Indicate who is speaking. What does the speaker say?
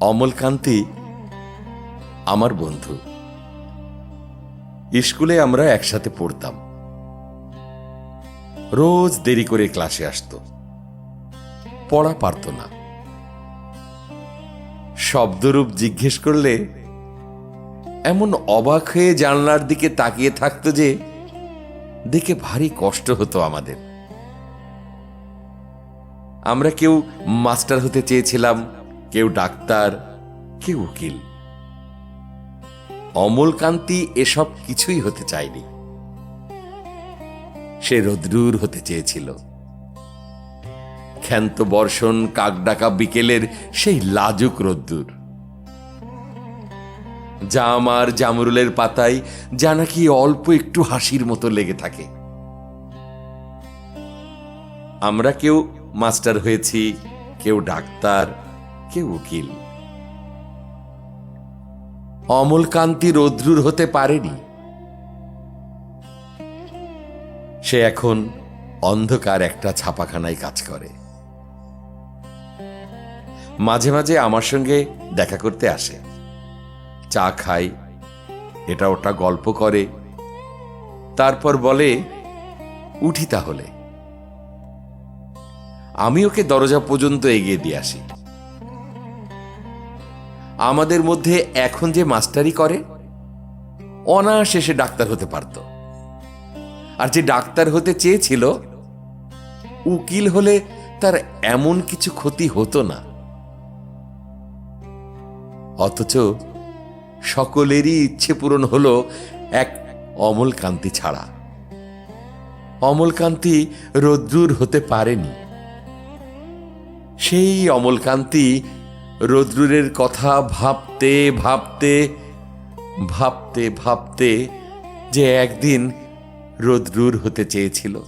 Speaker 1: অমলকান্তি আমার বন্ধু। স্কুলে আমরা একসাথে পড়তাম। রোজ দেরি করে ক্লাসে আসতো, পড়া পারত না। শব্দরূপ জিজ্ঞেস করলে এমন অবাক হয়ে জানলার দিকে তাকিয়ে থাকতো যে দেখে ভারী কষ্ট হতো আমাদের। আমরা কেউ মাস্টার হতে চেয়েছিলাম, কেউ ডাক্তার, কেউ উকিল। অমলকান্তি এসব কিছুই হতে চায়নি। সে রোদ্রুর হতে চেয়েছিল। ক্ষান্ত বর্ষণ, কাকডাকা বিকেলের সেই লাজুক রোদ্দুর। জাম আর জামরুলের পাতায় যা নাকি অল্প একটু হাসির মতো লেগে থাকে। আমরা কেউ মাস্টার হয়েছি, কেউ ডাক্তার, কেউ উকিল। অমলকান্তি রোদ্রুর হতে পারেনি। সে এখন অন্ধকার একটা ছাপাখানায় কাজ করে। মাঝে মাঝে আমার সঙ্গে দেখা করতে আসে, চা খায়, এটা ওটা গল্প করে, তারপর বলে উঠি তাহলে। আমি ওকে দরজা পর্যন্ত এগিয়ে দিয়ে আসি। আমাদের মধ্যে এখন যে মাস্টারি করে, অনায়াসে ডাক্তার হতে পারত। আর যে ডাক্তার হতে চেয়েছিল, উকিল হলে তার এমন কিছু ক্ষতি হতো না। অথচ সকলেরই ইচ্ছে পূরণ হলো এক অমলকান্তি ছাড়া। অমলকান্তি রোদ্রুর হতে পারেনি। সেই অমলকান্তি রোদ্রুরের কথা ভাবতে ভাবতে ভাবতে ভাবতে যে একদিন রোদ্রুর হতে চেয়েছিল।